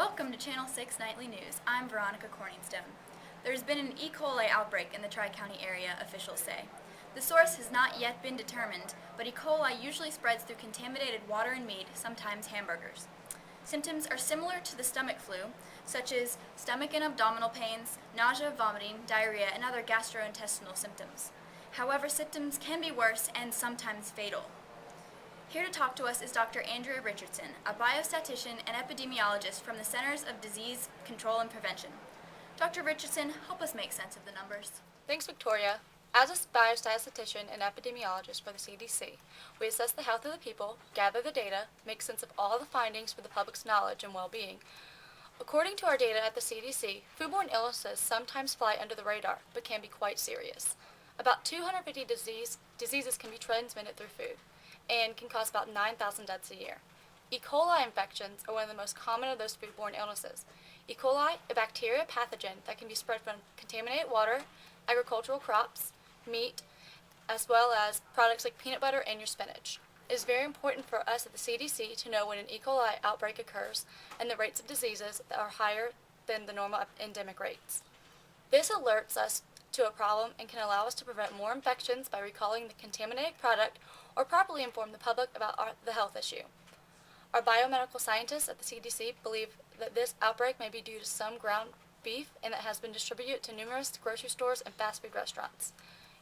Welcome to Channel 6 Nightly News. I'm Veronica Corningstone. There's been an E. coli outbreak in the Tri-County area, officials say. The source has not yet been determined, but E. coli usually spreads through contaminated water and meat, sometimes hamburgers. Symptoms are similar to the stomach flu, such as stomach and abdominal pains, nausea, vomiting, diarrhea, and other gastrointestinal symptoms. However, symptoms can be worse and sometimes fatal. Here to talk to us is Dr. Andrea Richardson, a biostatistician and epidemiologist from the Centers of Disease Control and Prevention. Dr. Richardson, help us make sense of the numbers. Thanks, Victoria. As a biostatistician and epidemiologist for the CDC, we assess the health of the people, gather the data, make sense of all the findings for the public's knowledge and well-being. According to our data at the CDC, foodborne illnesses sometimes fly under the radar, but can be quite serious. About 250 diseases can be transmitted through food and can cause about 9,000 deaths a year. E. coli infections are one of the most common of those foodborne illnesses. E. coli, a bacteria pathogen that can be spread from contaminated water, agricultural crops, meat, as well as products like peanut butter and your spinach. It is very important for us at the CDC to know when an E. coli outbreak occurs and the rates of diseases that are higher than the normal endemic rates. This alerts us to a problem and can allow us to prevent more infections by recalling the contaminated product or properly inform the public about the health issue. Our biomedical scientists at the CDC believe that this outbreak may be due to some ground beef and that has been distributed to numerous grocery stores and fast food restaurants.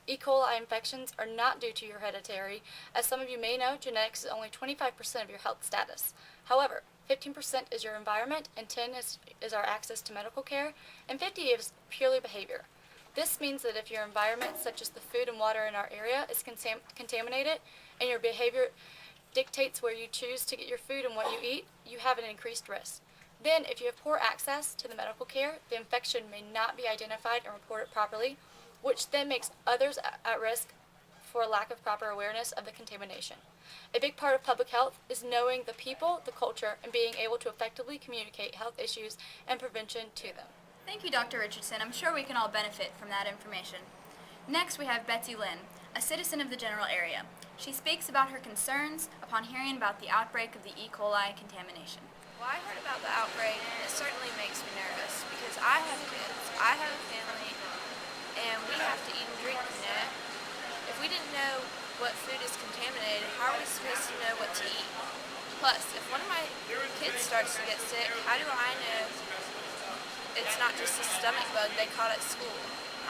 E. coli infections are not due to your hereditary. As some of you may know, genetics is only 25% of your health status. However, 15% is your environment, and 10% is our access to medical care, and 50% is purely behavior. This means that if your environment, such as the food and water in our area, is contaminated and your behavior dictates where you choose to get your food and what you eat, you have an increased risk. Then, if you have poor access to the medical care, the infection may not be identified and reported properly, which then makes others at risk for a lack of proper awareness of the contamination. A big part of public health is knowing the people, the culture, and being able to effectively communicate health issues and prevention to them. Thank you, Dr. Richardson. I'm sure we can all benefit from that information. Next, we have Betsy Lynn, a citizen of the general area. She speaks about her concerns upon hearing about the outbreak of the E. coli contamination. Well, I heard about the outbreak, and it certainly makes me nervous because I have kids, I have a family, and we have to eat and drink, you know. If we didn't know what food is contaminated, how are we supposed to know what to eat? Plus, if one of my kids starts to get sick, how do I know it's not just a stomach bug they caught at school?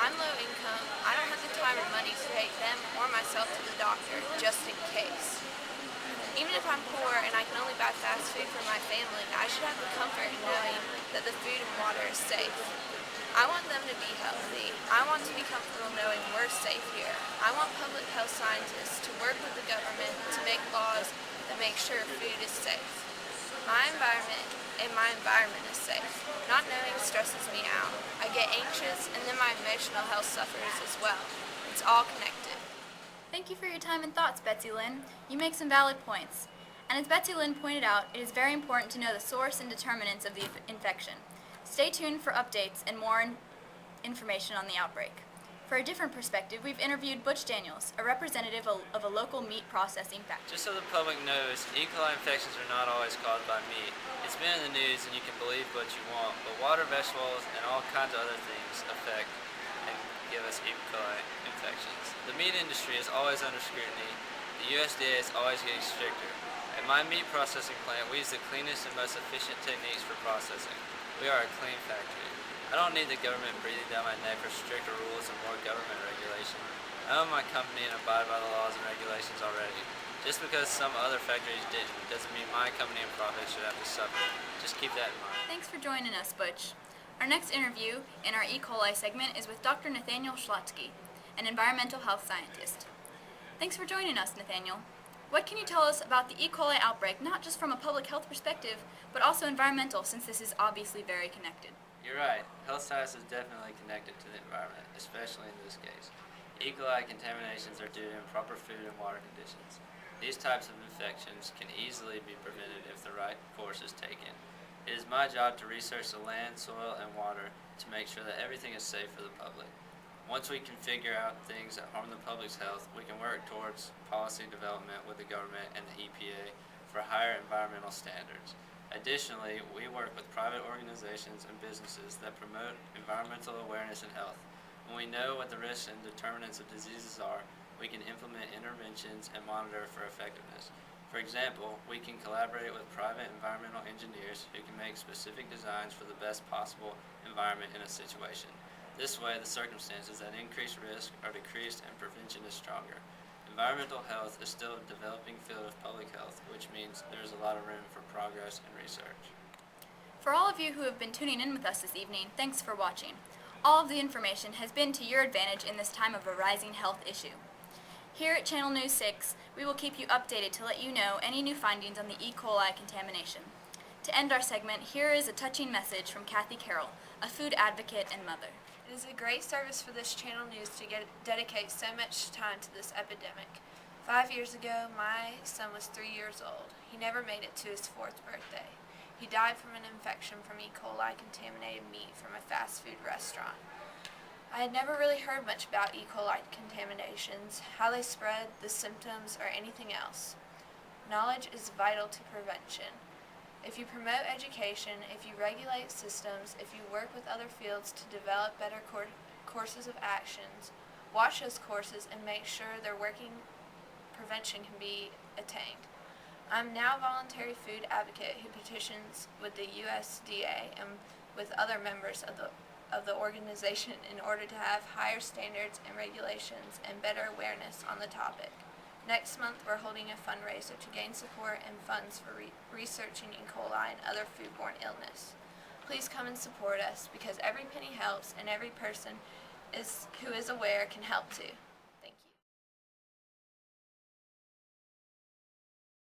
I'm low income. I don't have the time or money to take them or myself to the doctor just in case. Even if I'm poor and I can only buy fast food for my family, I should have the comfort in knowing that the food and water is safe. I want them to be healthy. I want to be comfortable knowing we're safe here. I want public health scientists to work with the government to make laws that make sure food is safe. My environment is safe. Not knowing stresses me out. I get anxious and then my emotional health suffers as well. It's all connected. Thank you for your time and thoughts, Betsy Lynn. You make some valid points. And as Betsy Lynn pointed out, it is very important to know the source and determinants of the infection. Stay tuned for updates and more information on the outbreak. For a different perspective, we've interviewed Butch Daniels, a representative of a local meat processing factory. Just so the public knows, E. coli infections are not always caused by meat. It's been in the news and you can believe what you want, but water, vegetables, and all kinds of other things affect and give us E. coli infections. The meat industry is always under scrutiny. The USDA is always getting stricter. At my meat processing plant, we use the cleanest and most efficient techniques for processing. We are a clean factory. I don't need the government breathing down my neck for stricter rules and more government regulation. I own my company and abide by the laws and regulations already. Just because some other factories didn't doesn't mean my company and profits should have to suffer. Just keep that in mind. Thanks for joining us, Butch. Our next interview in our E. coli segment is with Dr. Nathaniel Schlotsky, an environmental health scientist. Thanks for joining us, Nathaniel. What can you tell us about the E. coli outbreak, not just from a public health perspective, but also environmental, since this is obviously very connected? You're right. Health science is definitely connected to the environment, especially in this case. E. coli contaminations are due to improper food and water conditions. These types of infections can easily be prevented if the right course is taken. It is my job to research the land, soil, and water to make sure that everything is safe for the public. Once we can figure out things that harm the public's health, we can work towards policy development with the government and the EPA for higher environmental standards. Additionally, we work with private organizations and businesses that promote environmental awareness and health. When we know what the risks and determinants of diseases are, we can implement interventions and monitor for effectiveness. For example, we can collaborate with private environmental engineers who can make specific designs for the best possible environment in a situation. This way, the circumstances that increase risk are decreased and prevention is stronger. Environmental health is still a developing field of public health, which means there is a lot of room for progress and research. For all of you who have been tuning in with us this evening, thanks for watching. All of the information has been to your advantage in this time of a rising health issue. Here at Channel News 6, we will keep you updated to let you know any new findings on the E. coli contamination. To end our segment, here is a touching message from Kathy Carroll, a food advocate and mother. It is a great service for this channel news to dedicate so much time to this epidemic. 5 years ago, my son was 3 years old. He never made it to his 4th birthday. He died from an infection from E. coli contaminated meat from a fast food restaurant. I had never really heard much about E. coli contaminations, how they spread, the symptoms, or anything else. Knowledge is vital to prevention. If you promote education, if you regulate systems, if you work with other fields to develop better courses of actions, watch those courses and make sure their working prevention can be attained. I'm now a voluntary food advocate who petitions with the USDA and with other members of the organization in order to have higher standards and regulations and better awareness on the topic. Next month, we're holding a fundraiser to gain support and funds for researching E. coli and other foodborne illness. Please come and support us because every penny helps and every person who is aware can help too.